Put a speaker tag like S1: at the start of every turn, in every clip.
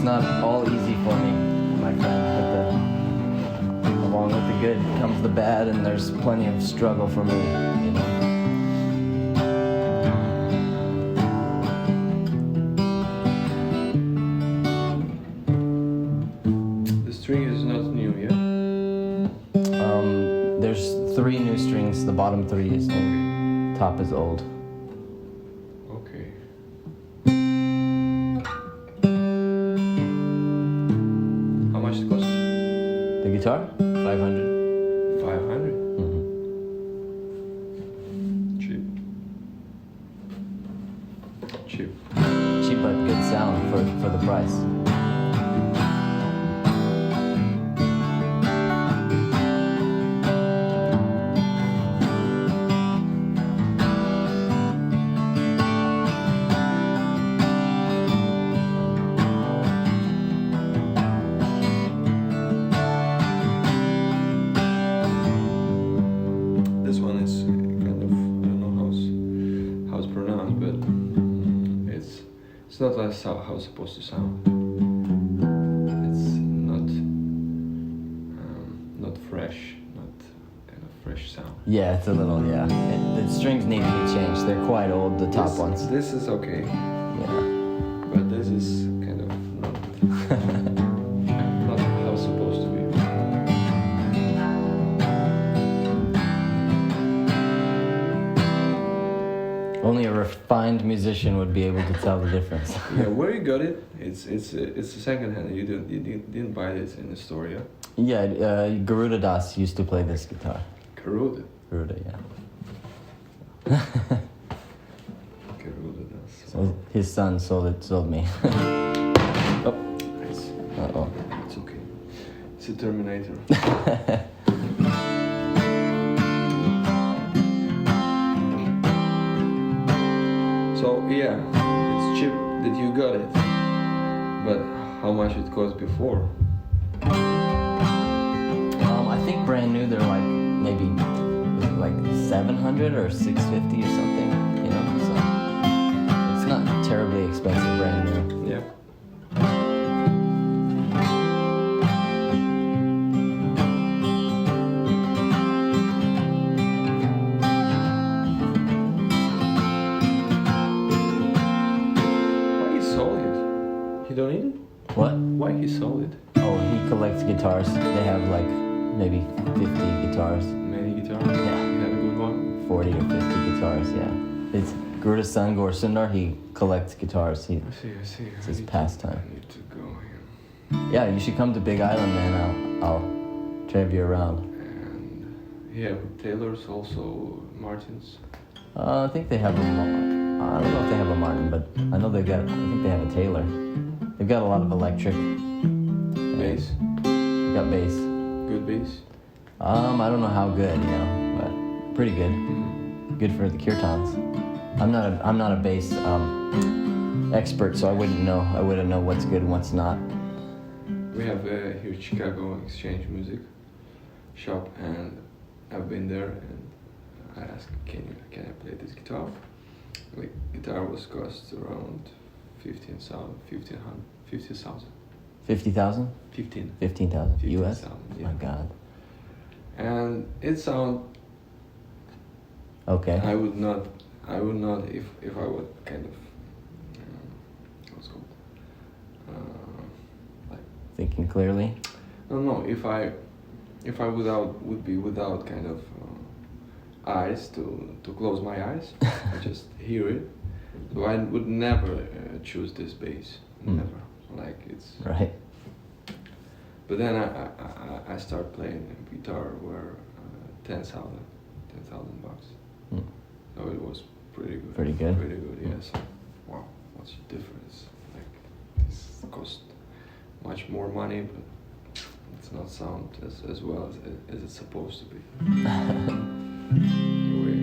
S1: not all easy for me, my friend. Along with the good comes the bad, and there's plenty of struggle for me, you know.
S2: The string is not new yet?
S1: There's 3 new strings, the bottom 3 is new, top is old.
S2: Okay. How much it costs?
S1: The guitar? 500.
S2: 500?
S1: Mm-hmm.
S2: Cheap. Cheap.
S1: Cheap but good sound for the price.
S2: This one is kind of, I don't know how it's pronounced, but it's not like how it's supposed to sound. It's not fresh, not kind of fresh sound.
S1: Yeah, it's a little, yeah. The strings need to be changed. They're quite old, the top ones.
S2: This is okay,
S1: Yeah.
S2: but this is kind of not how it's supposed to be.
S1: Only a refined musician would be able to tell the difference.
S2: Yeah, where you got it? It's a second hand. You didn't buy this in the store, yeah?
S1: Yeah, Garuda Das used to play this guitar.
S2: Garuda.
S1: Garuda, yeah.
S2: Garuda does.
S1: So his son sold me. Oh,
S2: Nice.
S1: uh-oh.
S2: It's okay. It's a Terminator. So yeah, it's cheap that you got it, but how much it cost before?
S1: I think brand new they're like maybe like 700 or 650 or something, you know. So it's not terribly expensive brand new.
S2: Yeah. Why he sold it? He don't need it?
S1: What?
S2: Why he sold it?
S1: Oh, he collects guitars. They have like maybe 50 guitars.
S2: Many guitars?
S1: Yeah.
S2: You have a good one?
S1: 40 or 50 guitars, yeah. It's Garuda's son, Gaur Sundar, he collects guitars.
S2: I see.
S1: It's his pastime.
S2: I need to go here.
S1: Yeah, you should come to Big Island, man. I'll drive you around.
S2: And yeah, Taylor's also Martins.
S1: I think they have a I don't know if they have a Martin, but I know I think they have a Taylor. They've got a lot of electric.
S2: Bass.
S1: They've got bass.
S2: Good bass.
S1: I don't know how good, you know, but pretty good. Good for the kirtans. I'm not a bass expert, so I wouldn't know what's good and what's not.
S2: We have here Chicago Exchange Music shop, and I've been there and I asked, can I play this guitar? Like, guitar was cost around 15,000.
S1: 50,000?
S2: 15,000
S1: 15,000 US?
S2: yeah.
S1: My God.
S2: And it sound
S1: Okay.
S2: I would not if I would kind of what's it called like
S1: Thinking clearly.
S2: no if I would be without kind of eyes to close my eyes and just hear it, so I would never choose this bass, never, like it's
S1: Right.
S2: But then I start playing guitar where 10,000 bucks. So it was pretty good.
S1: Pretty good?
S2: Pretty good, yes. Wow, what's the difference? Like, this cost much more money, but it's not sound as well as it's supposed to be. Anyway,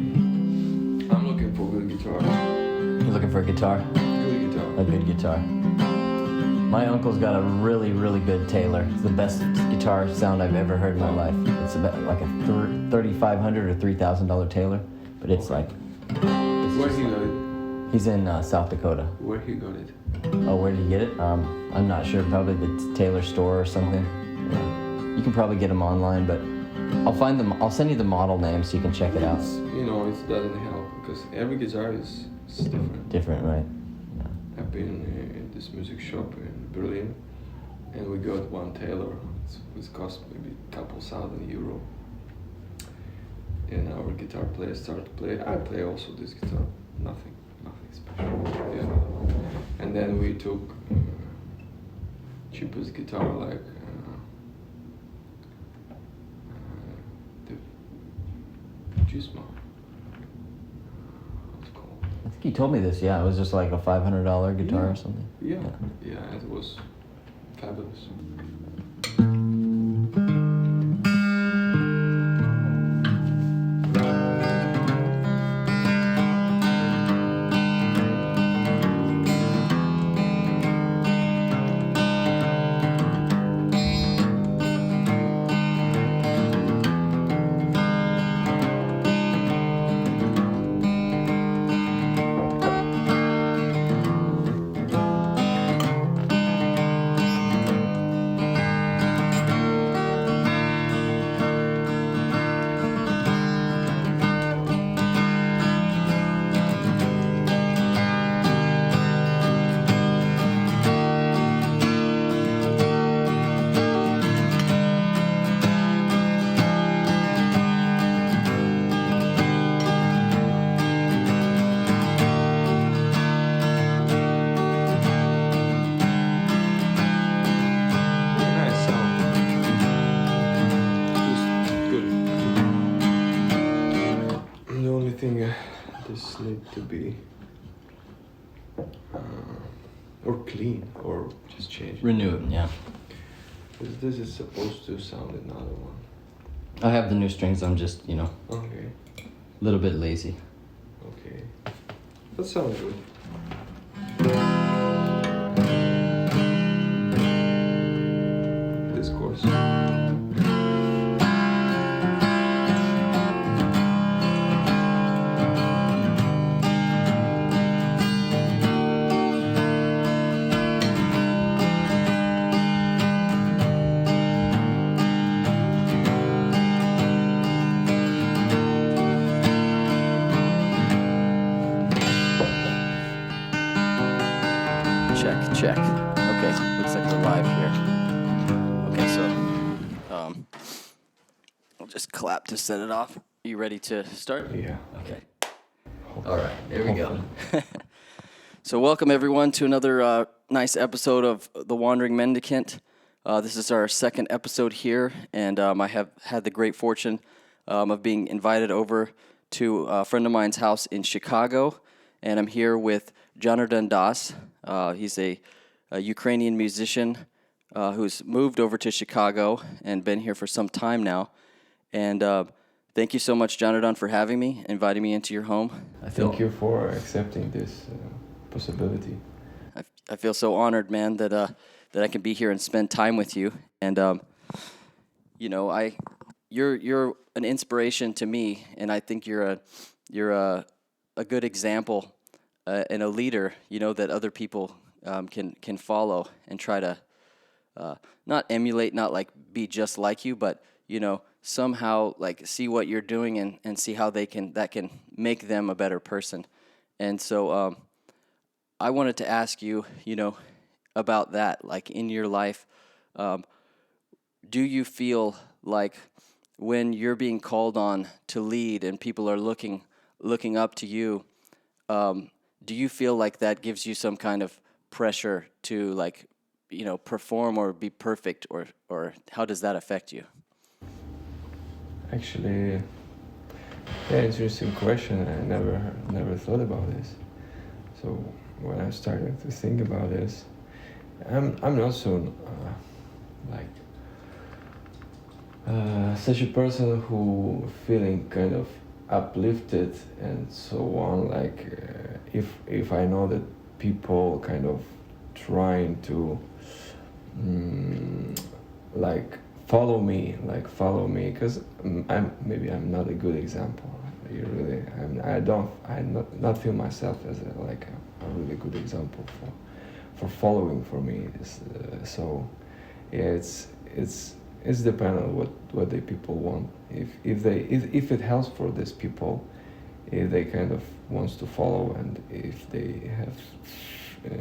S2: I'm looking for good guitar.
S1: You're looking for a guitar?
S2: Good guitar.
S1: A good guitar. My uncle's got a really, really good Taylor. It's the best guitar sound I've ever heard in my life. It's about like a $3,500 or $3,000 Taylor, but it's like...
S2: Where he got it?
S1: He's in South Dakota.
S2: Where he got it?
S1: Oh, where did he get it? I'm not sure. Probably the Taylor store or something. Yeah. You can probably get them online, but I'll find them. I'll send you the model name so you can check it out.
S2: It doesn't help because every guitar is different.
S1: Different, right? Yeah.
S2: I've been in this music shop in Berlin, and we got one Taylor. It cost maybe a couple €1,000. And our guitar player started to play. I play also this guitar. Nothing special. Yeah. And then we took cheapest guitar like the Gizmo. What's it called?
S1: I think you told me this. Yeah, it was just like a $500 guitar or something.
S2: Yeah, it was fabulous. This need to be or clean or just change it.
S1: Renew it, yeah.
S2: This is supposed to sound another one.
S1: I have the new strings. I'm just,
S2: Okay.
S1: a little bit lazy.
S2: Okay. That sounds good. This course.
S1: Check. Okay, looks like we're live here. Okay, so I'll just clap to set it off. Are you ready to start?
S2: Yeah.
S1: Okay. All right, there we go. So welcome everyone to another nice episode of The Wandering Mendicant. This is our second episode here, and I have had the great fortune of being invited over to a friend of mine's house in Chicago, and I'm here with Janardana. He's a Ukrainian musician who's moved over to Chicago and been here for some time now. And thank you so much, Janardana, for having me, inviting me into your home.
S2: Thank you for accepting this possibility.
S1: I feel so honored, man, that I can be here and spend time with you. And you're an inspiration to me, and I think you're a good example and a leader, that other people can follow and try to not emulate, not like be just like you, but somehow like see what you're doing and see how that can make them a better person. And so I wanted to ask you, about that, like in your life, do you feel like when you're being called on to lead and people are looking up to you, do you feel like that gives you some kind of pressure to perform or be perfect, or how does that affect you?
S2: Actually, interesting question. I never thought about this. So when I started to think about this, I'm not so such a person who feeling kind of uplifted and so on. If I know that people kind of trying to follow me, because I'm not a good example. be really. I not feel myself as a really good example for following for me. So yeah, it's dependent on what the people want. If it helps for these people, if they kind of wants to follow, and if they have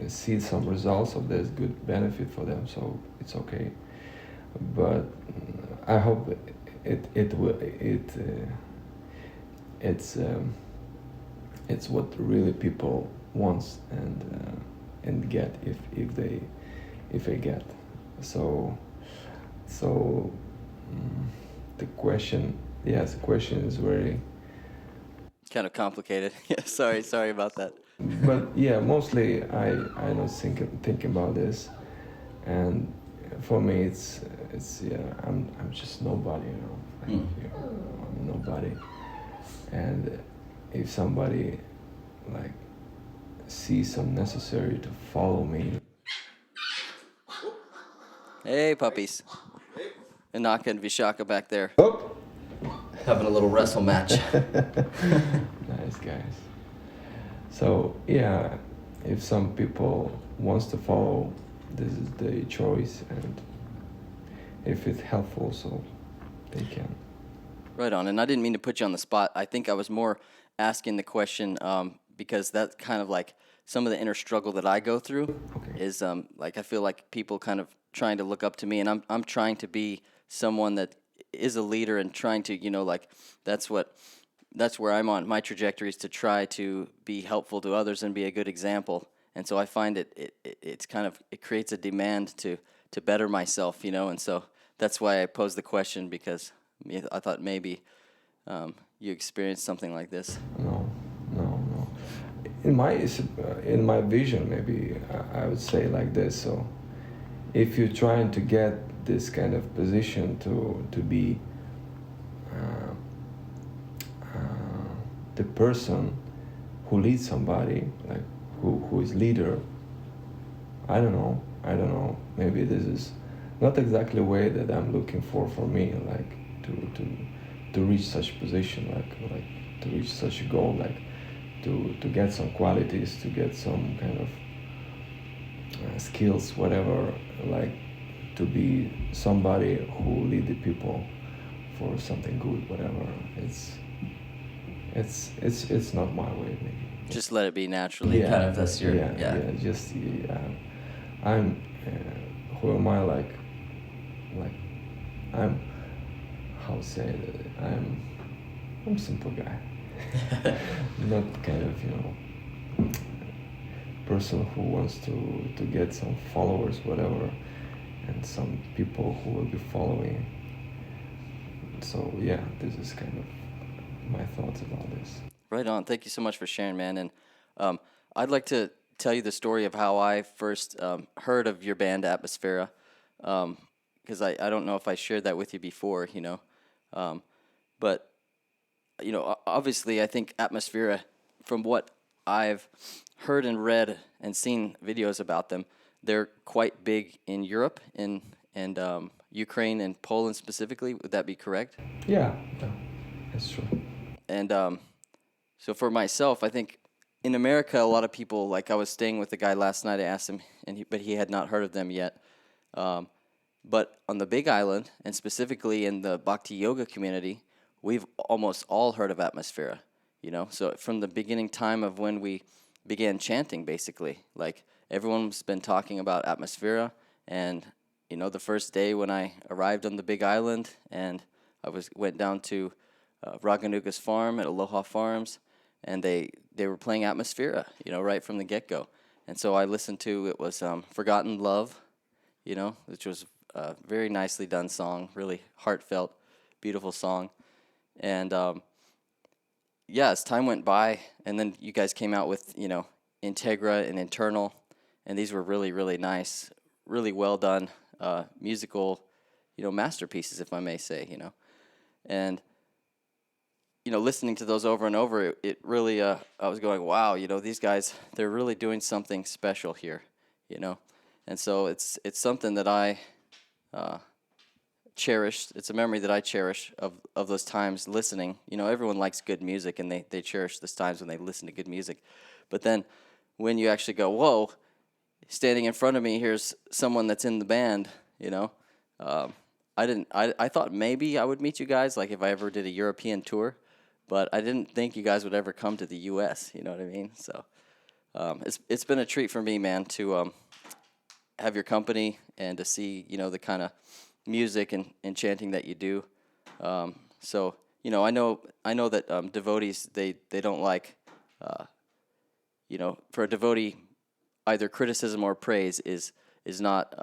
S2: see some results of this good benefit for them, so it's okay. But I hope it's what really people wants and get if they get. So so the question, yes, the question is very.
S1: Kind of complicated. Yeah, sorry about that.
S2: But yeah, mostly I don't think about this, and for me it's yeah, I'm just nobody, you know. I'm nobody, and if somebody like sees some necessary to follow me.
S1: Hey, puppies. Inaka and Vishaka back there.
S2: Oh,
S1: Having a little wrestle match.
S2: nice guys. So yeah, if some people wants to follow, this is the choice, and if it's helpful, so they can.
S1: Right on. And I didn't mean to put you on the spot. I think I was more asking the question because that's kind of like some of the inner struggle that I go through.
S2: Okay.
S1: Is like I feel like people kind of trying to look up to me, and I'm trying to be someone that is a leader and trying to, you know, like that's where I'm on. My trajectory is to try to be helpful to others and be a good example. And so I find it's kind of, it creates a demand to better myself, you know. And so that's why I posed the question, because I thought maybe you experienced something like this.
S2: No. In my vision, maybe I would say like this. So, if you're trying to get this kind of position to be the person who leads somebody, like who is leader. I don't know. Maybe this is not exactly the way that I'm looking for me, like to reach such position, like to reach such a goal, like to get some qualities, to get some kind of skills, whatever, like to be somebody who lead the people for something good, whatever. It's not my way, maybe.
S1: Just let it be naturally. Yeah, kind of. That's your
S2: Just I'm. Who am I? Like I'm. How say it? I'm a simple guy. Not kind of, you know, person who wants to get some followers, whatever, and some people who will be following. So yeah, this is kind of my thoughts about this.
S1: Right on. Thank you so much for sharing, man. And I'd like to tell you the story of how I first heard of your band, Atmasfera, because I don't know if I shared that with you before, you know. But, you know, obviously I think Atmasfera, from what I've heard and read and seen videos about them, they're quite big in Europe and Ukraine and Poland specifically. Would that be correct?
S2: Yeah, that's true.
S1: And so for myself, I think in America, a lot of people, like I was staying with a guy last night, I asked him, but he had not heard of them yet. But on the Big Island, and specifically in the Bhakti Yoga community, we've almost all heard of Atmasfera, you know? So from the beginning time of when we began chanting, basically, like everyone's been talking about Atmasfera. And, you know, the first day when I arrived on the Big Island and went down to Raganuga's farm at Aloha Farms, and they were playing Atmasfera, you know, right from the get-go. And so I listened to, it was Forgotten Love, you know, which was a very nicely done song, really heartfelt, beautiful song. And yeah, as time went by, and then you guys came out with, you know, Integra and Internal, and these were really, really nice, really well done musical, you know, masterpieces, if I may say, you know. And you know, listening to those over and over, it really, I was going, wow, you know, these guys, they're really doing something special here, you know. And so it's something that I
S3: cherished. It's a memory that I cherish of those times listening. You know, everyone likes good music, and they cherish those times when they listen to good music. But then when you actually go, whoa, standing in front of me, here's someone that's in the band, you know. I thought maybe I would meet you guys, like if I ever did a European tour, but I didn't think you guys would ever come to the U.S., you know what I mean? So it's been a treat for me, man, to have your company and to see, you know, the kind of music and chanting that you do. So, you know, I know that devotees, they don't like, you know, for a devotee, either criticism or praise is not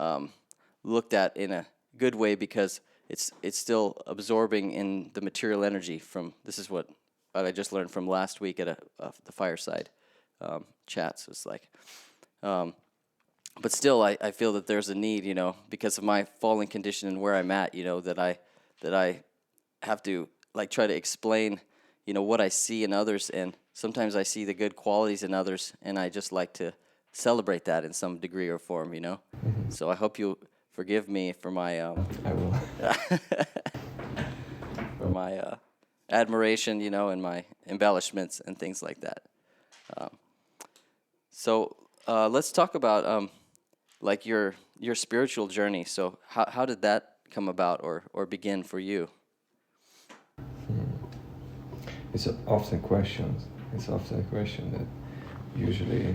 S3: looked at in a good way, because it's still absorbing in the material energy from, this is what I just learned from last week at the fireside chats. It's like, but still I feel that there's a need, you know, because of my fallen condition and where I'm at, you know, that I have to like try to explain, you know, what I see in others, and sometimes I see the good qualities in others, and I just like to celebrate that in some degree or form, you know.
S2: Mm-hmm.
S3: So I hope you forgive me for my
S2: I will.
S3: for my admiration, you know, and my embellishments and things like that. So let's talk about like your spiritual journey. So how did that come about or begin for you?
S2: It's often questioned. It's often a question that usually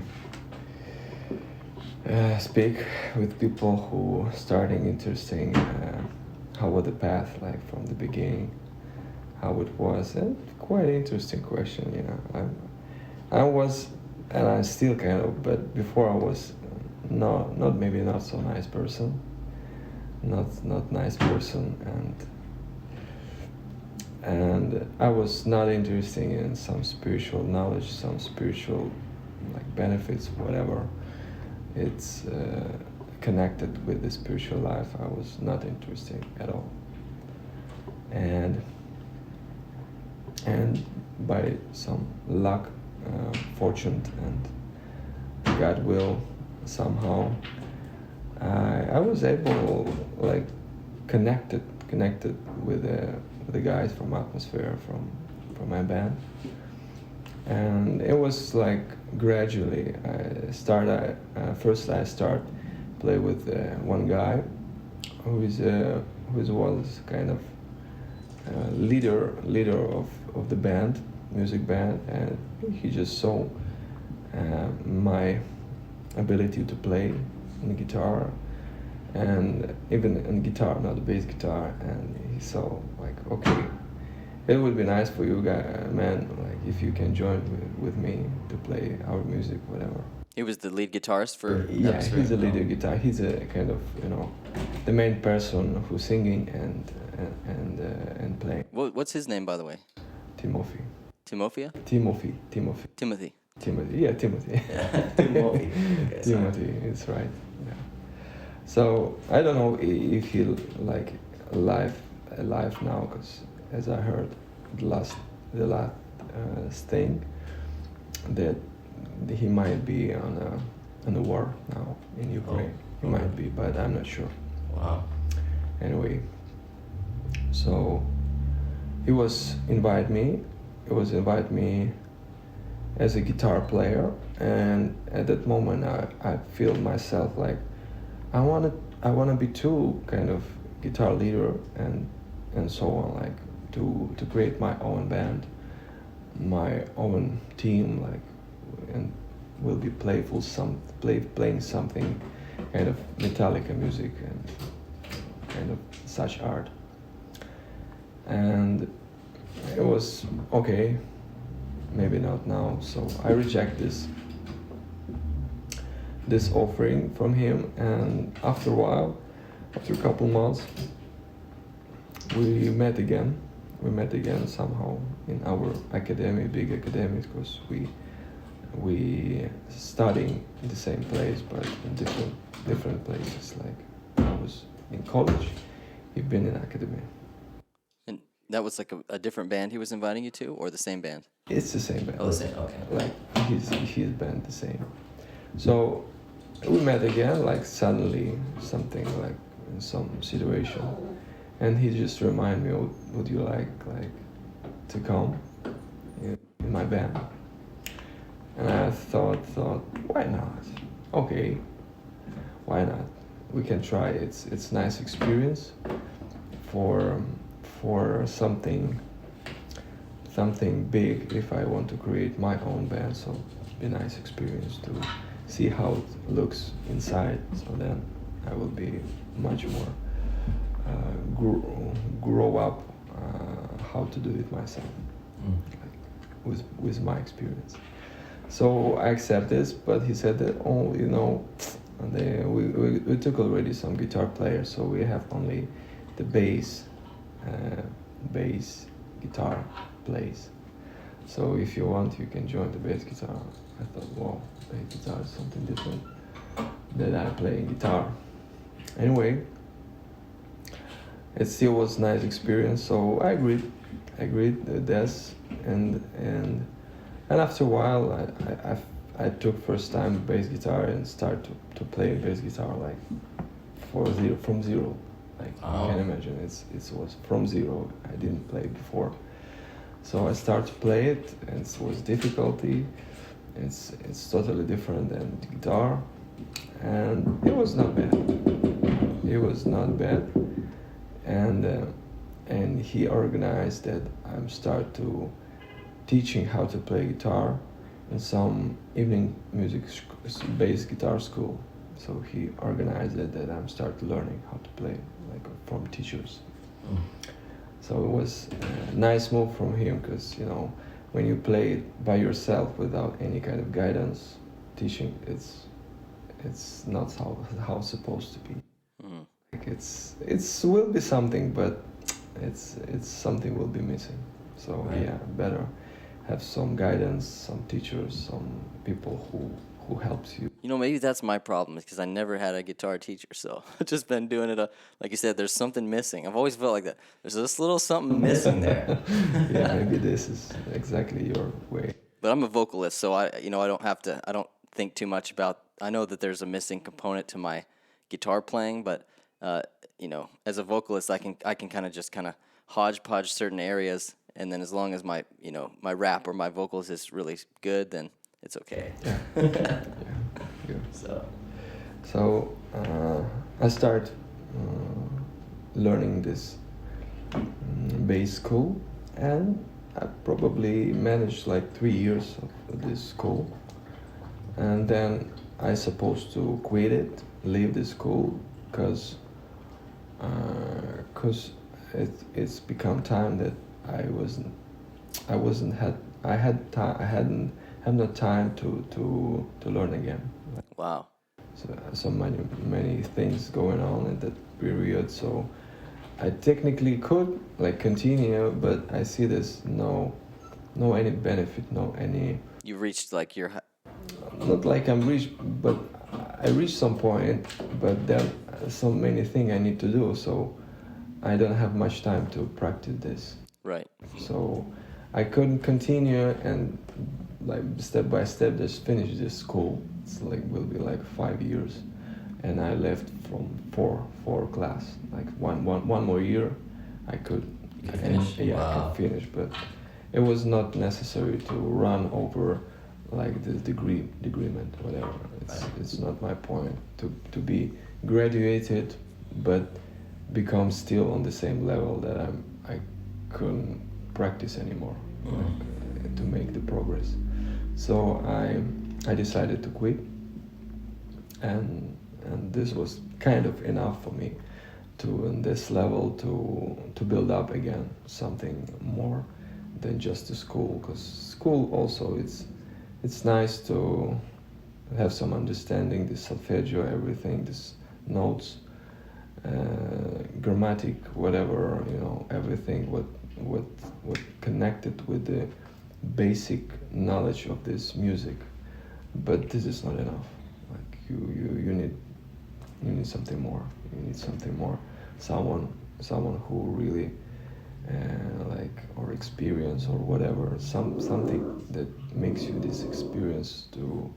S2: speak with people who starting interesting how was the path like from the beginning, how it was, and quite interesting question, you know. I was, and I still kind of, but before I was not maybe not so nice person, not nice person, and I was not interested in some spiritual knowledge, some spiritual like benefits, whatever. It's connected with the spiritual life. I was not interested at all. And by some luck, fortune, and God will, somehow, I was able, like, connected with the guys from Atmasfera, from my band. And it was like gradually. First I start play with one guy who was kind of leader of the band, music band, and he just saw my ability to play on the guitar, and even on guitar, not the bass guitar, and he saw like, okay, it would be nice for you man, like if you can join with me to play our music, whatever.
S3: He was the lead guitarist for
S2: Yeah,
S3: Atmasfera?
S2: he's the leader guitar. He's a kind of, you know, the main person who's singing and playing.
S3: What's his name, by the way?
S2: Timothy.
S3: Timofia?
S2: Timothy.
S3: Timothy.
S2: Yeah, Timothy.
S1: Timothy. Okay,
S2: Timothy, it's right. Yeah. So I don't know if he like alive now, because as I heard the last thing that he might be on a war now in Ukraine. He might be, but I'm not sure.
S1: Wow.
S2: Anyway, so he was invite me as a guitar player, and at that moment I feel myself like I wanna be too kind of guitar leader and so on, like to create my own band, my own team, like, and will be playing something kind of Metallica music and kind of such art. And it was okay, maybe not now, so I reject this offering from him. And after a while, after a couple months, we met again somehow in our big academy, because we studying in the same place but in different places. Like I was in college, he'd been in academy.
S3: And that was like a different band he was inviting you to, or the same band?
S2: It's the same band.
S1: Oh, the same. Okay.
S2: Like his band the same. So we met again, like suddenly something like in some situation, and he just reminded me, would you like to come in my band? And I thought, why not? Okay, why not? We can try. It's nice experience for something big if I want to create my own band. So it'd be a nice experience to see how it looks inside. So then I will be much more grow up how to do it myself, like, with my experience. So I accept this, but he said that, oh, you know, we took already some guitar players, so we have only the bass guitar plays. So if you want, you can join the bass guitar. I thought, wow, bass guitar is something different than I play guitar. Anyway, it still was a nice experience, so I agreed with this, and after a while, I took first time bass guitar and started to play bass guitar like from zero. Like you can imagine, it was from zero. I didn't play before, so I started to play it, and it was difficulty. It's totally different than the guitar, and it was not bad. It was not bad, and he organized that I'm start to teaching how to play guitar in some evening music bass guitar school. So he organized it that I'm start learning how to play like from teachers. So it was a nice move from him, because you know, when you play it by yourself without any kind of guidance, teaching, it's not how it's supposed to be. Like it's will be something, but it's something will be missing. So
S1: Right.
S2: yeah, better have some guidance, some teachers, some people who helps you.
S3: You know, maybe that's my problem, is because I never had a guitar teacher, so I've just been doing it. Like you said, there's something missing. I've always felt like that. There's this little something missing there.
S2: Yeah, maybe this is exactly your way.
S3: But I'm a vocalist, so I don't think too much about. I know that there's a missing component to my guitar playing, but as a vocalist, I can kind of hodgepodge certain areas, and then as long as my rap or my vocals is really good, then it's okay.
S2: Yeah. So I start learning this bass school, and I probably managed like 3 years of this school, and then I supposed to quit it, leave the school, because it's become time that I hadn't have no time to learn again.
S3: Wow.
S2: So many things going on in that period. So I technically could like continue, but I see there's no any benefit, no any.
S3: You reached like your.
S2: Not like I'm reached, but I reached some point. But there are so many things I need to do, so I don't have much time to practice this.
S3: Right.
S2: So I couldn't continue and like step by step just finish this school. It's like will be like 5 years, and I left from four class. Like one more year, I could
S1: finish.
S2: Yeah,
S1: Wow.
S2: I could finish, but it was not necessary to run over like this degreement, whatever. It's not my point to be graduated, but become still on the same level that I couldn't practice anymore, like, to make the progress. So I decided to quit, and this was kind of enough for me to in this level to build up again something more than just the school, because school also it's nice to have some understanding, the solfeggio, everything, this notes, grammatic, whatever, everything what connected with the basic knowledge of this music. But this is not enough. Like you need something more. You need something more. Someone who really or experience or whatever, something that makes you this experience to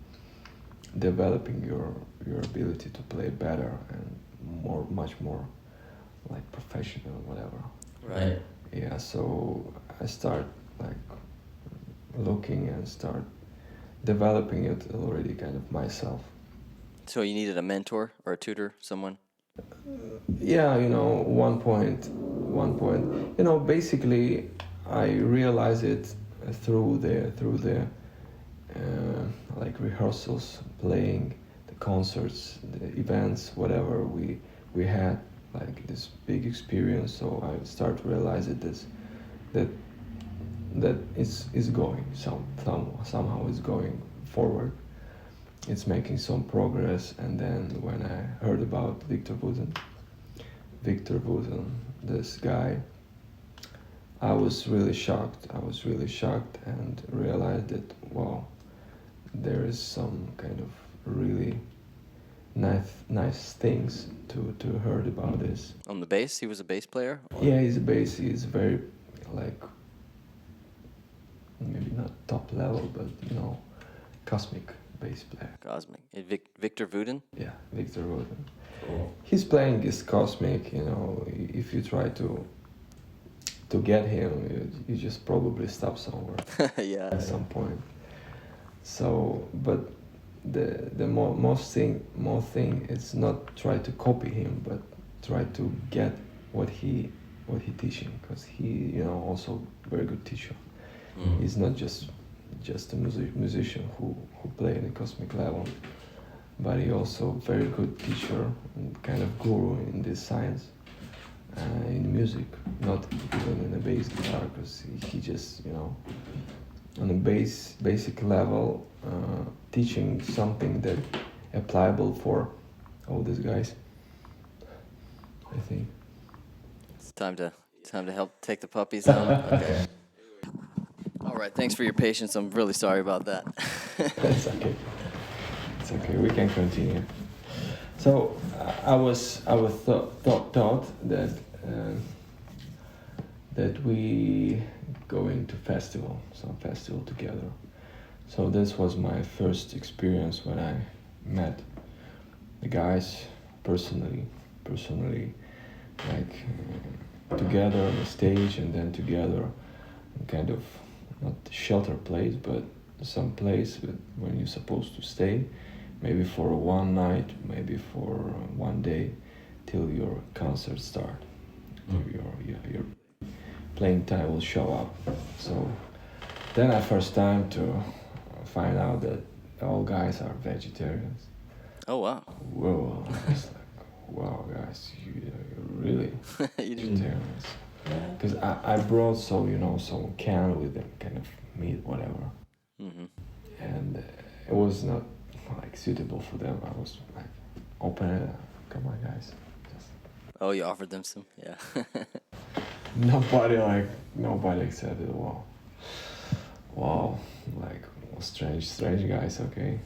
S2: developing your ability to play better and much more like professional, whatever.
S3: Right.
S2: Yeah, so I start like looking and start developing it already kind of myself.
S3: So you needed a mentor or a tutor, someone?
S2: Yeah, one point, basically I realize it through the like rehearsals, playing, the concerts, the events, whatever we had, like this big experience. So I start to realize that that is going somehow it's going forward. It's making some progress. And then when I heard about Victor Wooten, this guy, I was really shocked. And realized that, wow, there is some kind of really nice things to heard about this.
S3: On the bass? He was a bass player? Or-
S2: Yeah, he's very, like, maybe not top level, but cosmic bass player.
S3: Cosmic. Victor Wooten?
S2: Yeah, Victor Wooten.
S3: Cool.
S2: His playing is cosmic. If you try to get him, you just probably stop somewhere
S3: Yeah.
S2: at some point. So, but the more thing is not try to copy him, but try to get what he teaching, because he also very good teacher.
S3: Mm.
S2: He's not just a musician who play in a cosmic level, but he also very good teacher and kind of guru in this science, in music, not even in a bass guitar, because he just on a basic level, teaching something that applicable for all these guys, I think.
S3: It's time to help take the puppies home. Okay. All right. Thanks for your patience. I'm really sorry about that.
S2: It's okay. It's okay. We can continue. So I was thought that that we going to some festival together. So this was my first experience when I met the guys personally, like together on the stage, and then together in kind of not shelter place, but some place when you're supposed to stay, maybe for one night, maybe for one day, till your concert start, till your playing time will show up. So then I first time to find out that all guys are vegetarians.
S3: Oh, wow.
S2: Whoa, I was like, wow, guys, you're really
S3: You didn't.
S2: vegetarians. Because I brought some can with them, kind of meat, whatever.
S3: Mm-hmm.
S2: And it was not like suitable for them. I was like, open it up. Come on, guys. Just
S3: Oh, you offered them some? Yeah.
S2: nobody accepted. Wow, like strange guys. Okay.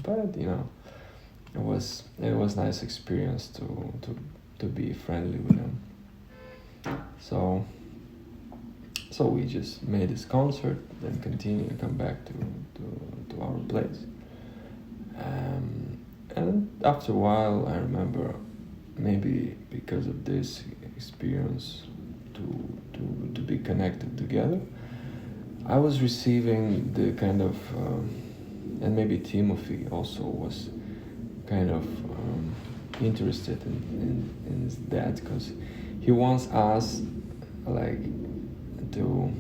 S2: But it was nice experience to be friendly with them. So we just made this concert, then continue to come back to our place. And after a while, I remember, maybe because of this experience, to be connected together, I was receiving the kind of, and maybe Timothy also was kind of interested in that, because he wants us like to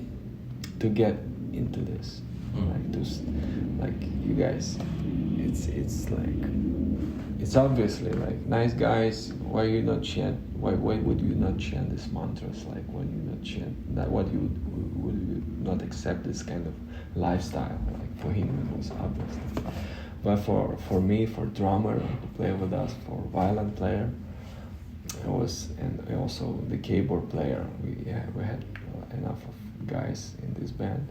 S2: get into this, like you guys. It's like, it's obviously like nice guys. Why would you not chant these mantras? Like, when you not chant that, what you would not accept this kind of lifestyle? Like, for him it was obvious, but for me, for drummer to play with us, for violin player, it was, and also the keyboard player. We had enough of guys in this band,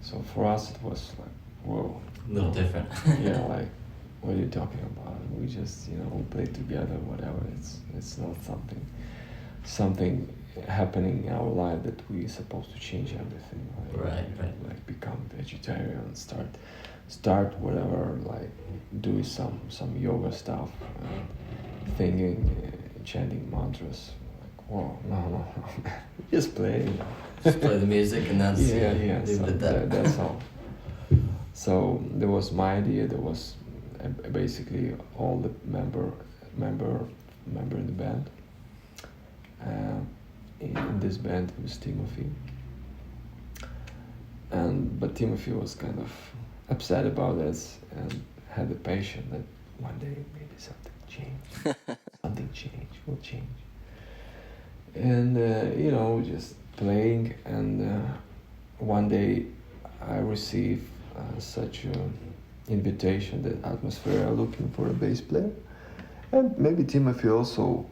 S2: so for us it was like, whoa,
S1: A little different.
S2: yeah, like, what are you talking about? We just we play together, whatever. It's not something happening in our life that we supposed to change everything.
S1: Right.
S2: Like become vegetarian, start whatever, like do some yoga stuff, thinking, chanting mantras. Like, whoa, no, just play.
S1: Just play the music and that's
S2: Yeah.
S1: leave
S2: So
S1: it at that.
S2: that's all. So there was my idea. There was basically all the member in the band. In this band it was Timothy. But Timothy was kind of upset about this and had the passion that one day maybe something will change. And just playing, and one day I received such an invitation that Atmasfera are looking for a bass player, and maybe Timothy also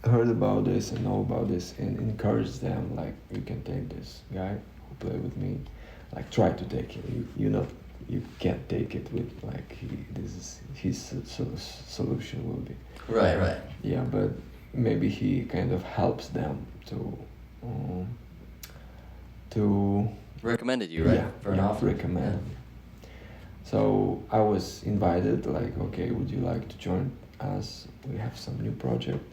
S2: heard about this and know about this and encouraged them, like, you can take this guy who played with me, like, try to take it. You can't take it with, like, this is his solution will be.
S1: Right.
S2: Yeah, but maybe he kind of helps them to
S3: Recommended you, right?
S1: For an offer.
S2: recommend. So I was invited, like, okay, would you like to join us? We have some new project,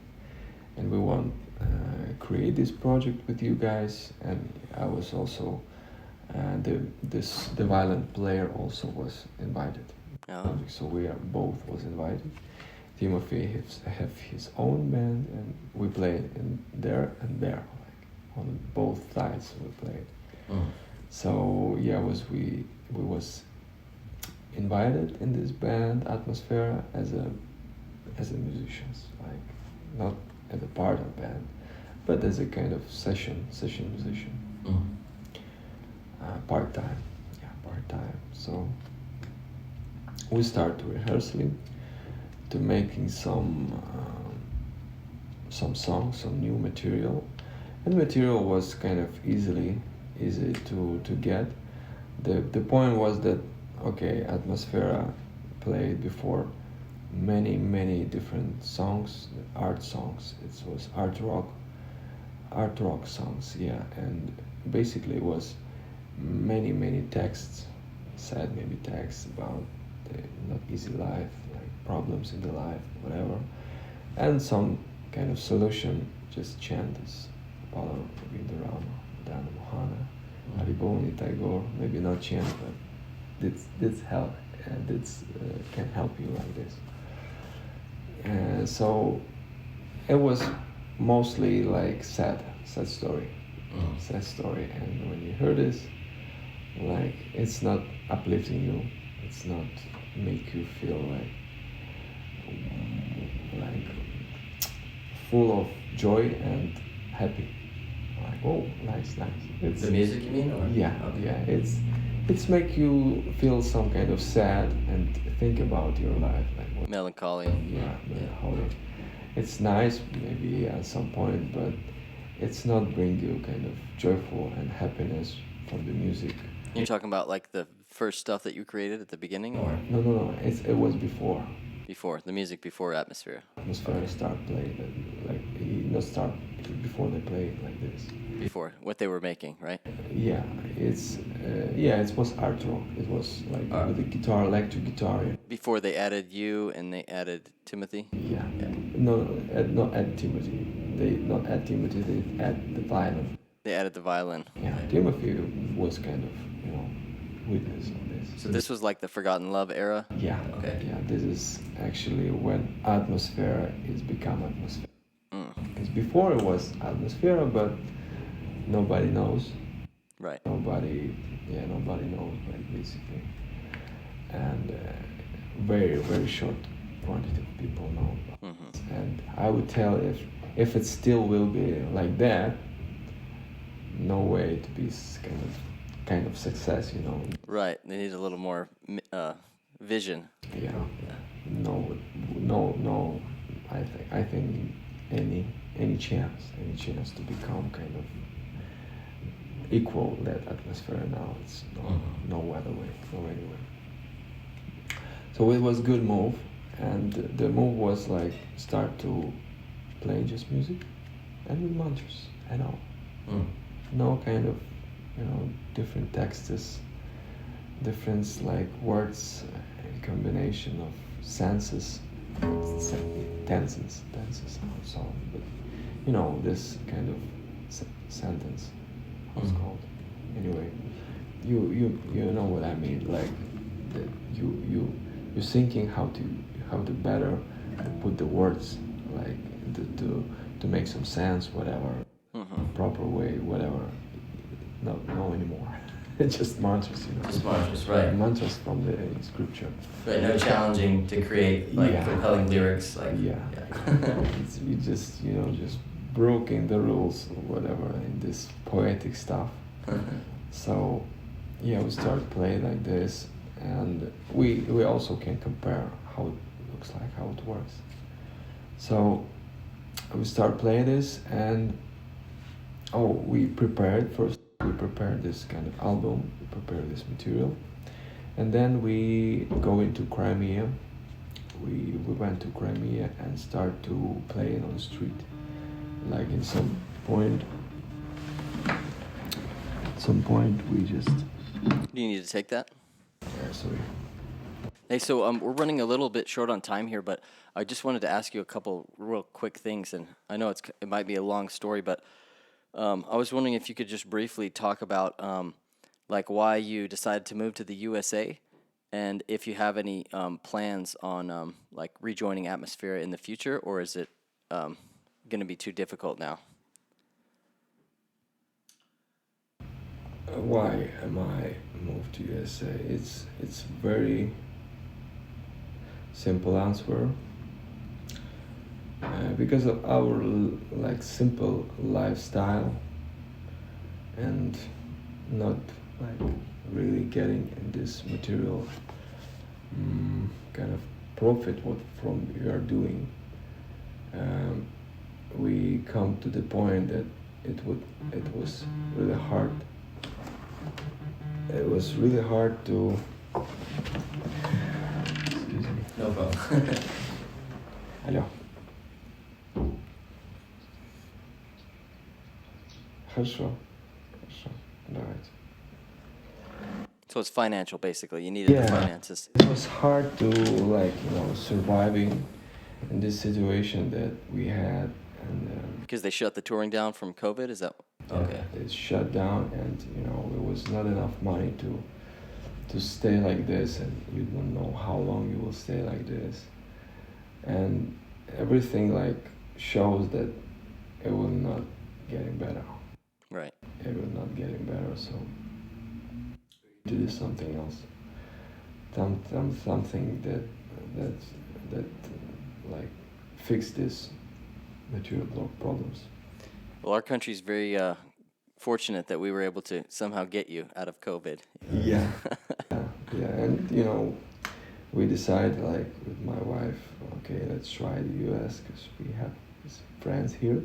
S2: and we want create this project with you guys. And I was also the violin player also was invited.
S3: Oh.
S2: So we are both was invited. Timothy have his own band, and we played in there and there, like on both sides we played. So yeah, we was invited in this band Atmasfera as a musicians, like not as a part of band, but as a kind of session musician. Part-time. So we start rehearsing, to making some songs, some new material, and material was kind of easy to get. The point was that, okay, Atmasfera played before many different songs, art songs. It was art rock songs, yeah, and basically it was many texts, sad maybe texts about the not easy life, like problems in the life, whatever, and some kind of solution, just chant this Apollo Vindarama, Dana Mohana, Hariboni, Tagore, maybe not chant, but this help, and this can help you like this. So it was mostly like sad story. Sad story, and when you hear this, like, it's not uplifting you, it's not make you feel like full of joy and happy, like, oh, nice. It's
S1: The music, you mean? Or?
S2: yeah,
S1: Okay.
S2: yeah, it's make you feel some kind of sad and think about your life, like, what,
S3: Melancholy.
S2: yeah, melancholy. It's nice maybe at some point, but it's not bring you kind of joyful and happiness from the music.
S3: You're talking about like the first stuff that you created at the beginning, or
S2: No. It was before.
S3: before the music before Atmasfera?
S2: Atmasfera start playing, like, he not start before they play like this.
S3: Before what they were making, right?
S2: Yeah, it was art rock. It was like with the guitar, electric guitar.
S3: Before they added you and they added Timothy.
S2: Yeah. No, not add Timothy. They not add Timothy. They add the violin.
S3: They added the violin.
S2: Yeah, Timothy was kind of witness on this.
S3: So this was like the Forgotten Love era.
S2: Yeah.
S1: Okay.
S2: Yeah, this is actually when Atmasfera is become Atmasfera. Because before it was Atmasfera, but nobody knows.
S3: Right.
S2: Nobody knows, like, basically. And very short quantity of people know. And I would tell, if it still will be like that, no way to be kind of success,
S3: Right. They need a little more vision.
S2: Yeah. No. I think any chance to become kind of equal that Atmasfera now. It's no other way, no any way. So it was good move, and the move was like start to play just music and with mantras and all. No kind of different texts, different like words, combination of senses, tenses song, but you know this kind of sentence, how it's called. Anyway, you know what I mean, like that you're thinking how to better put the words, like to make some sense, whatever, proper way, whatever. No anymore. It's just mantras, you know.
S1: Just mantras, right.
S2: Mantras from the scripture.
S1: Right, no challenging to create like
S2: Yeah.
S1: compelling lyrics, like
S2: Yeah. You just just broken the rules or whatever in this poetic stuff. So yeah, we start playing like this, and we also can compare how it looks like, how it works. So we start playing this, and we prepared first. We prepared this kind of album, we prepared this material, and then we go into Crimea. We went to Crimea and start to play it on the street. Like in some point we just.
S3: Do you need to take that?
S2: Sorry.
S3: Hey, so we're running a little bit short on time here, but I just wanted to ask you a couple real quick things, and I know it might be a long story, but I was wondering if you could just briefly talk about like why you decided to move to the USA, and if you have any plans on like rejoining Atmasfera in the future, or is it going to be too difficult now?
S2: Why am I moved to USA? It's very simple answer. Because of our like simple lifestyle, and not like really getting in this material kind of profit what from we are doing, we come to the point that it was really hard. It was really hard to. Excuse me.
S1: no problem.
S2: Алло. Хорошо. Давайте.
S3: So it's financial, basically. You needed the finances.
S2: It was hard to surviving in this situation that we had, and
S3: Because they shut the touring down from COVID, is that?
S1: Okay.
S2: it's shut down, and it was not enough money to stay like this, and you don't know how long you will stay like this, and everything like shows that it will not getting better.
S3: Right.
S2: It will not getting better, so to do something else, something that like fix this material problems.
S3: Well, our country's very fortunate that we were able to somehow get you out of COVID.
S2: Yeah, and we decided like with my wife, okay, let's try the U.S. because we have friends here,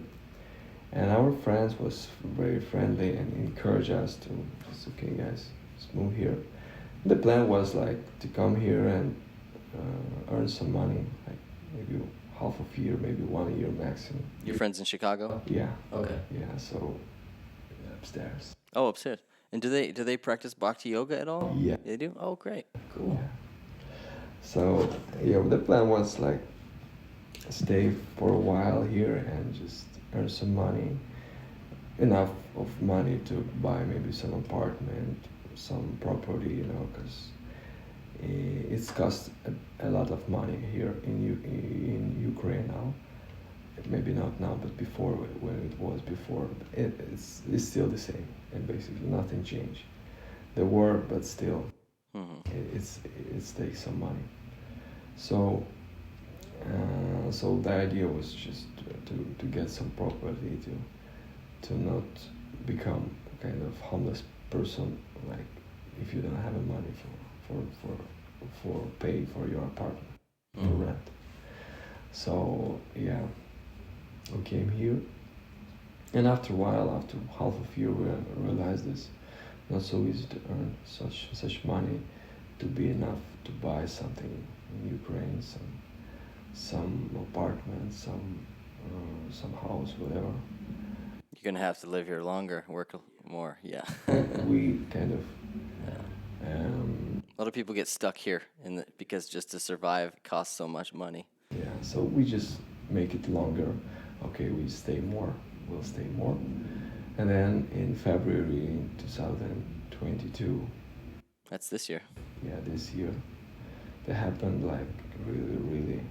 S2: and our friends was very friendly and encouraged us to, it's okay guys, let's move here. The plan was like to come here and earn some money, like maybe half a year, maybe 1 year maximum.
S3: Your friends in Chicago?
S2: Yeah.
S1: Okay.
S2: Yeah. So upstairs.
S3: Oh, upstairs. And do they practice bhakti yoga at all?
S2: Yeah.
S3: They do? Oh, great.
S1: Cool.
S2: Yeah. So the plan was like stay for a while here and just earn some money, enough of money to buy maybe some apartment, some property, because it's cost a lot of money here in Ukraine now. Maybe not now, but before, when it was before, it's still the same, and basically nothing changed. The war, but still, it takes some money. So the idea was just to get some property, to not become a kind of homeless person, like if you don't have the money for pay for your apartment, for rent. So yeah, we came here, and after a while, after half a year, we realized this not so easy to earn such money to be enough to buy something in Ukraine, some apartment, some house, whatever.
S3: You're gonna have to live here longer, work more. Yeah.
S2: We kind of.
S3: A lot of people get stuck here because just to survive costs so much money.
S2: Yeah, so we just make it longer. Okay, we'll stay more. And then in February 2022,
S3: That's this year.
S2: yeah, this year, that happened like really, really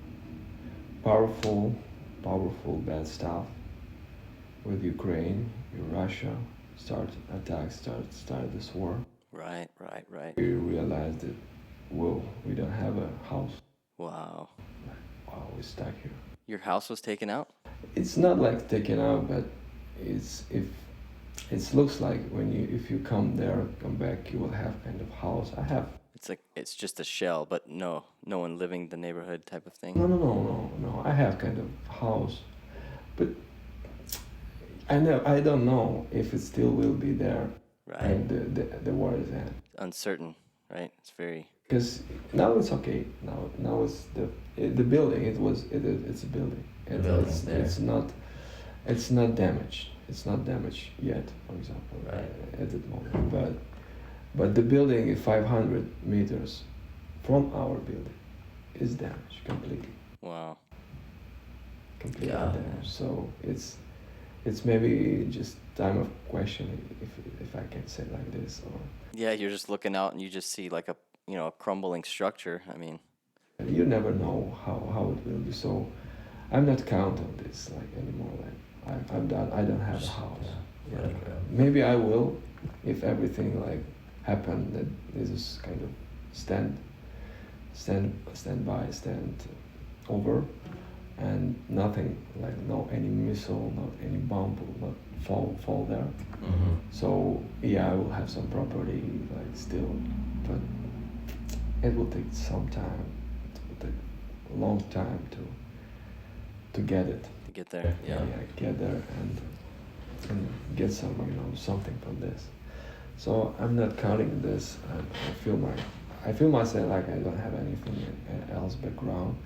S2: powerful, powerful bad stuff with Ukraine, Russia, started this war.
S3: Right, right, right.
S2: We realized that, whoa, we don't have a house.
S3: Wow.
S2: Wow, we're stuck here.
S3: Your house was taken out?
S2: It's not like taken out, but it's if it looks like when you if you come there, come back, you will have kind of house. I have.
S3: It's like it's just a shell, but no one living the neighborhood type of thing.
S2: No. I have kind of house, but I don't know if it still will be there.
S3: Right.
S2: And the war is at.
S3: Uncertain, right? It's very.
S2: Because now it's okay. Now it's the building. It's a building.
S1: building's there.
S2: It's not damaged. It's not damaged yet, for example,
S1: Right.
S2: at that moment. But the building is 500 meters from our building is damaged completely.
S3: Wow.
S2: Completely
S1: Yeah.
S2: damaged. So it's maybe just time of question if I can say like this or.
S3: Yeah, you're just looking out and you just see like a a crumbling structure. I mean,
S2: You never know how it will be. So I'm not count on this like anymore. Like I'm done. I don't have a house.
S1: Yeah.
S2: Yeah.
S1: Let it go.
S2: Maybe I will if everything like happen that this is kind of stand over and nothing like no any missile, not any bomb will not fall there.
S1: Mm-hmm.
S2: So yeah, I will have some property like still, but it will take some time. It will take a long time to get it.
S3: to get there. Yeah.
S2: Get there and get some something from this. So I'm not counting this. I feel myself like I don't have anything else background.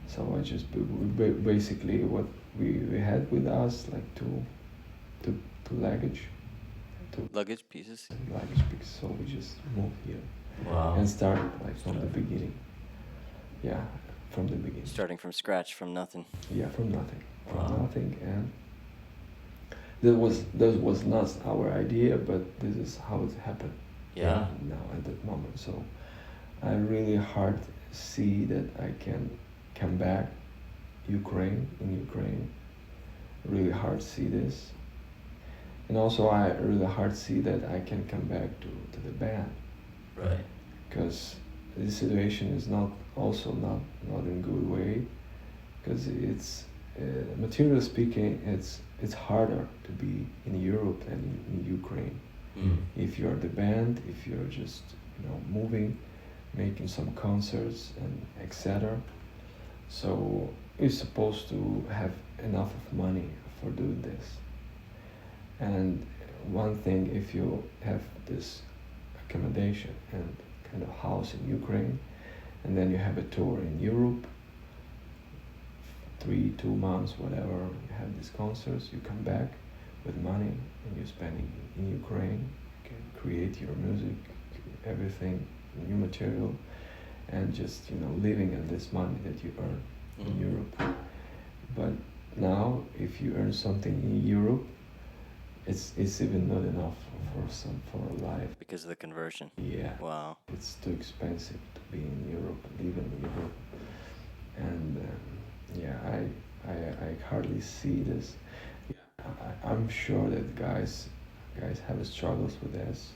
S2: So I just basically what we had with us like two luggage
S3: Pieces.
S2: picks. So we just moved here
S1: Wow.
S2: and start like from the beginning. Yeah, from the beginning.
S3: Starting from scratch, from nothing.
S2: Yeah, from nothing.
S1: Wow.
S2: From nothing, and that was not our idea, but this is how it happened.
S1: Yeah.
S2: Now at that moment, so I really hard see that I can come back in Ukraine. Really hard see this, and also I really hard see that I can come back to the band.
S1: Right.
S2: Because the situation is not in good way, because it's materially speaking it's harder to be in Europe than in Ukraine.
S1: Mm.
S2: If you're the band, if you're just moving, making some concerts and etc. So you're supposed to have enough of money for doing this. And one thing, if you have this accommodation and kind of house in Ukraine, and then you have a tour in Europe, 2 months, whatever, you have these concerts, you come back with money and you spend it in Ukraine, you can create your music, everything, new material, and just living on this money that you earn in Europe. But now, if you earn something in Europe, it's even not enough for a life.
S3: Because of the conversion.
S2: Yeah.
S3: Wow.
S2: It's too expensive to be in Europe, live in Europe, and I hardly see this. I'm sure that guys have struggles with this.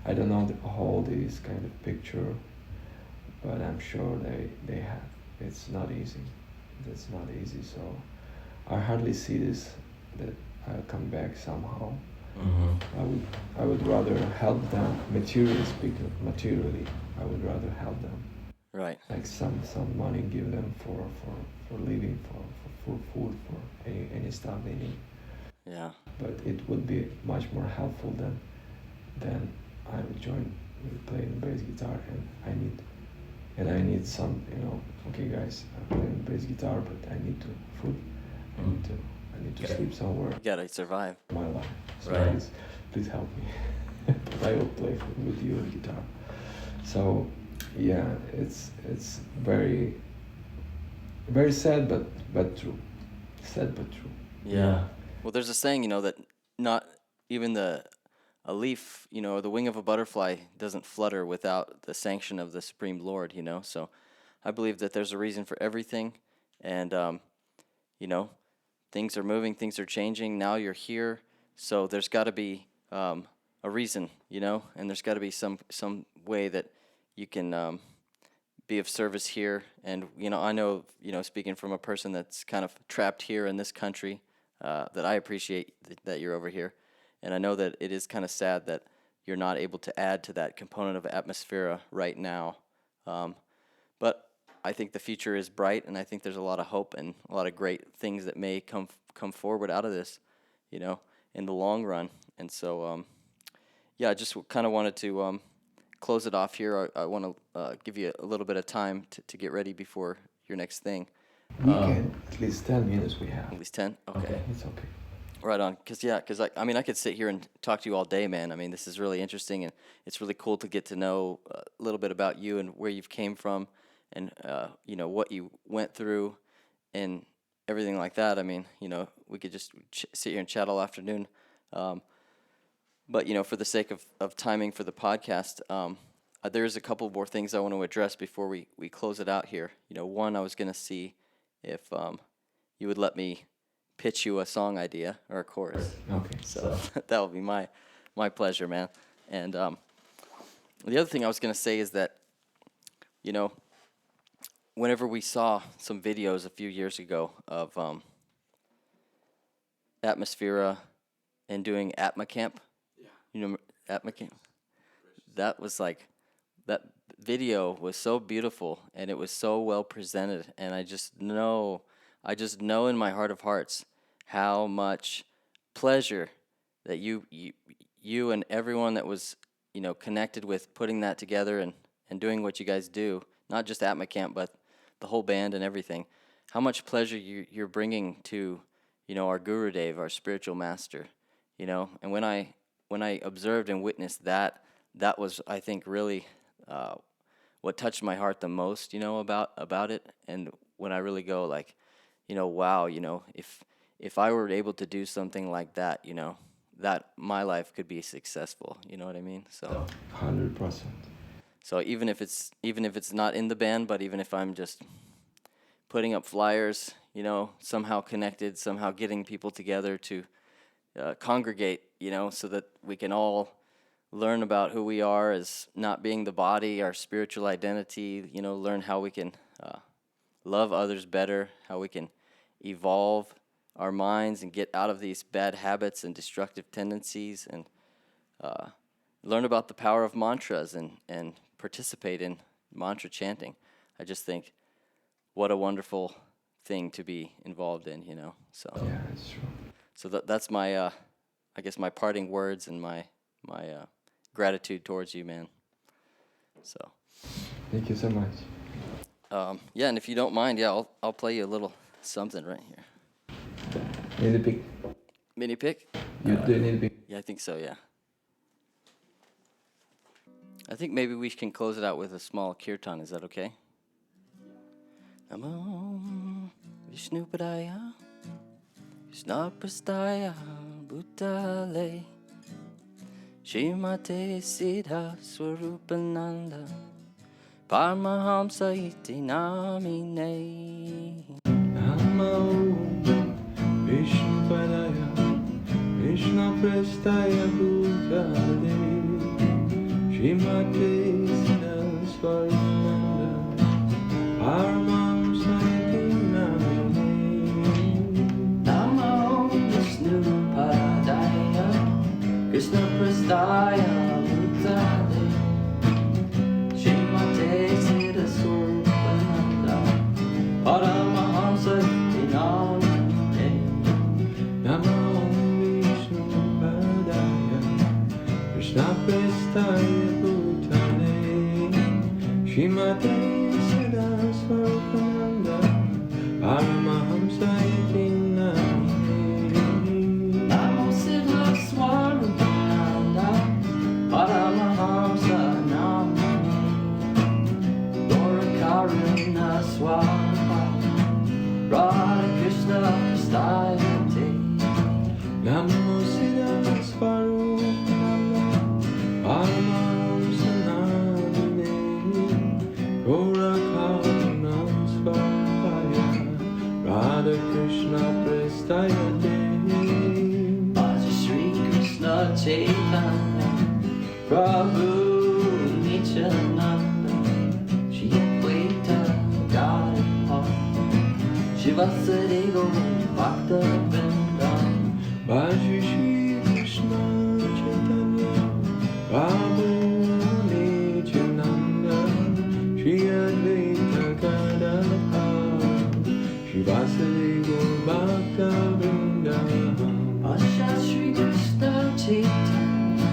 S2: I don't know all these kind of picture, but I'm sure they have. It's not easy. It's not easy. So I hardly see this that I'll come back somehow.
S1: Mm-hmm.
S2: I would rather help them materially speaking. Materially, I would rather help them.
S3: Right.
S2: Like some money, give them for living, for food, for any stuff they need.
S3: Yeah.
S2: But it would be much more helpful than I would play the bass guitar, and I need some okay guys, I'm playing bass guitar, but I need food. I need to sleep somewhere.
S3: You gotta survive.
S2: My life. So
S1: Right.
S2: please help me. I will play with you on guitar. So yeah, it's very very sad, but true. Sad but true.
S1: Yeah.
S3: Well, there's a saying, that not even a leaf, or the wing of a butterfly doesn't flutter without the sanction of the Supreme Lord, So I believe that there's a reason for everything, and things are moving, things are changing. Now you're here, so there's got to be a reason, and there's got to be some way that you can be of service here. And I know, speaking from a person that's kind of trapped here in this country, that I appreciate that you're over here, and I know that it is kind of sad that you're not able to add to that component of Atmasfera right now. But I think the future is bright, and I think there's a lot of hope and a lot of great things that may come forward out of this, in the long run. And so, I just kind of wanted to close it off here. I want to give you a little bit of time to get ready before your next thing.
S2: We can at least 10 minutes we have.
S3: At least 10? Okay.
S2: It's okay.
S3: Right on. Because I could sit here and talk to you all day, man. I mean, this is really interesting, and it's really cool to get to know a little bit about you and where you've came from, and what you went through and everything like that. I mean, we could just sit here and chat all afternoon. But for the sake of timing for the podcast, there's a couple more things I want to address before we close it out here. One, I was going to see if you would let me pitch you a song idea or a chorus.
S2: Okay.
S3: So that would be my pleasure, man. And the other thing I was going to say is that, whenever we saw some videos a few years ago of Atmasfera and doing Atmacamp, Atmacamp, that was like, that video was so beautiful and it was so well presented, and I just know in my heart of hearts how much pleasure that you and everyone that was connected with putting that together and doing what you guys do, not just Atmacamp but the whole band and everything, how much pleasure you're bringing to our Guru Dev, our spiritual master, and when I observed and witnessed that was, I think, really what touched my heart the most, about it. And when I really go like, wow, if I were able to do something like that, that my life could be successful. You know what I mean? So
S2: 100%.
S3: So even if it's not in the band, but even if I'm just putting up flyers, somehow connected, somehow getting people together to congregate, so that we can all learn about who we are as not being the body, our spiritual identity, learn how we can love others better, how we can evolve our minds and get out of these bad habits and destructive tendencies, and learn about the power of mantras and participate in mantra chanting. I just think what a wonderful thing to be involved in, So
S2: Yeah, it's true.
S3: So that's my, I guess, my parting words and my gratitude towards you, man. So.
S2: Thank you so much.
S3: And if you don't mind, I'll play you a little something right here.
S2: Need a pick?
S3: Mini pick?
S2: You do need a pick?
S3: Yeah, I think so, yeah. I think maybe we can close it out with a small kirtan. Is that okay? Namo Vishnu Padaya Krishna Prastaya Bhutale Shrimate Siddha Swarupananda Paramahamsa Iti Namine.
S2: Namo Vishnu Padaya Krishna Prastaya Bhutale Shrimate Siddha Swarupananda Paramahamsa Iti Namine.
S3: Namo Vishnu Padaya Krishna Prastaya Bhutale Shrimate Siddha Swarupananda Paramahamsa Iti Namine.
S2: Namo Vishnu Padaya Krishna Prastaya Bhutale Shrimate Siddha Swarupananda Paramahamsa Iti Namine.
S3: Namo Siddha Swarupananda Paramahamsa Namine. Gaurakaruna Swapa
S1: Chaitanya Prabhu Nityananda Shri Advaita Gadadhara Shivasari Gaur Bhakta Vrinda
S2: Bhaji Shri Krishna Chaitanya Prabhu Nityananda Shri Advaita Gadadhara Shivasari Gaur Bhakta Vrinda
S1: Asha Shri Krishna Chaitanya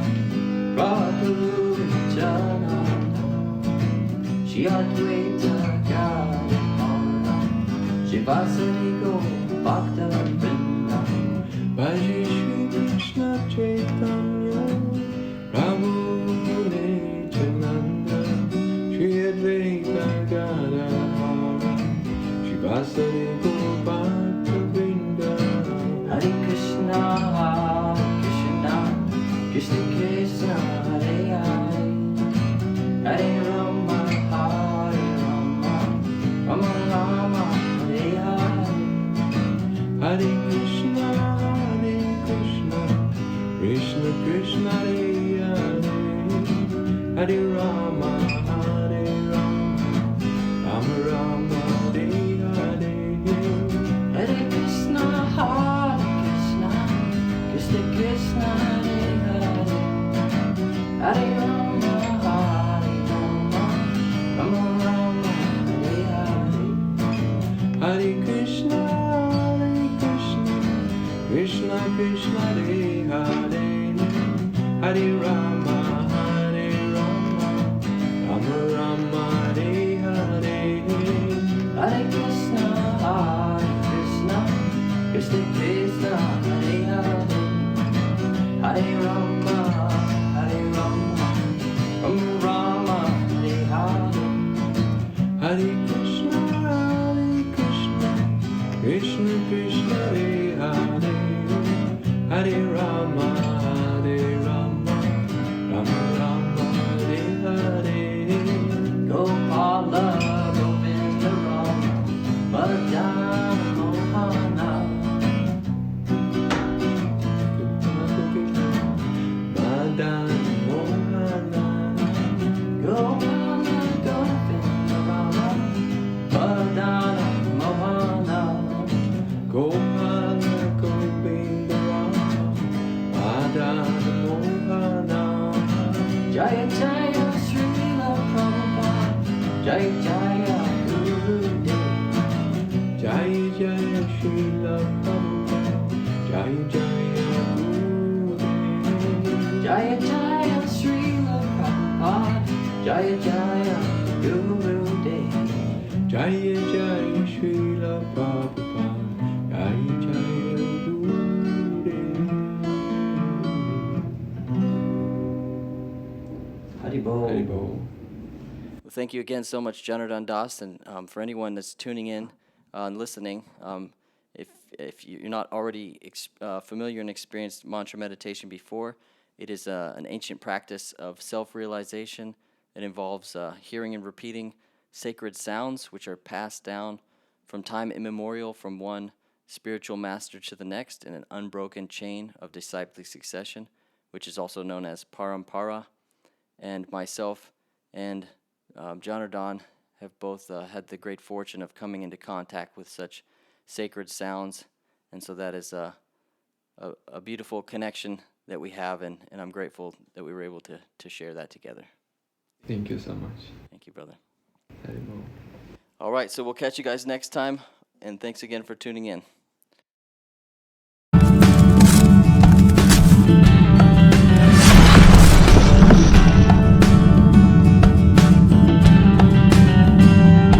S1: Prabhu Nityananda Shri Advaita Gadadhara Shivasari Gaur Bhakta Vrinda
S2: Bhaji Shri Krishna Chaitanya Prabhu Nityananda Shri Advaita Gadadhara Shivasari Gaur Bhakta Vrinda
S1: Hare Krishna Krishna Krishna Krishna Hare Hare Hare Rama Hare Rama Rama Rama Hare Hare
S2: Hare Krishna Krishna Krishna Hare Hare Hare Rama Hare Rama Rama Rama Hare Hare
S1: Hare Krishna Krishna Krishna Krishna Hare Hare Hare Rama Hare Rama Rama Rama Hare Hare
S2: Hare Krishna Krishna Krishna Hare Hare Hare Rama Hare Rama Rama Rama Hare Hare
S1: Hare Krishna Krishna Krishna Krishna Hare Hare Hare Rama Hare Rama Rama Rama Hare Hare
S2: Hare Krishna Krishna Krishna Hare Hare Hare Rama Hare Rama Rama Rama Hare Hare
S1: Gopala Govinda Rama Madana Mohana
S2: Madana Mohana
S1: Gopala Govinda Rama Madana Mohana
S2: Gopala Govinda Rama Madana Mohana
S1: Jaya Jaya Srila Prabhupada Jaya Jaya Guru Dev
S2: Jai Jai Srila Prabhupada Jai Jai Gurudev
S1: Jaya Jaya Srila Prabhupada Jaya Jaya Guru Dev
S2: Jai Jai Srila Prabhupada Jai Jai Gurudev
S1: Haribol.
S2: Haribol.
S3: Well, thank you again so much, Janardana Das, and for anyone that's tuning in and listening, if you're not already familiar and experienced mantra meditation before, it is an ancient practice of self-realization. It involves hearing and repeating sacred sounds, which are passed down from time immemorial from one spiritual master to the next in an unbroken chain of disciplic succession, which is also known as parampara. And myself and Janardana have both had the great fortune of coming into contact with such sacred sounds, and so that is a beautiful connection that we have, and I'm grateful that we were able to share that together.
S2: Thank you so much.
S3: Thank you, brother.
S2: Haribol.
S3: All right, so we'll catch you guys next time, and thanks again for tuning in.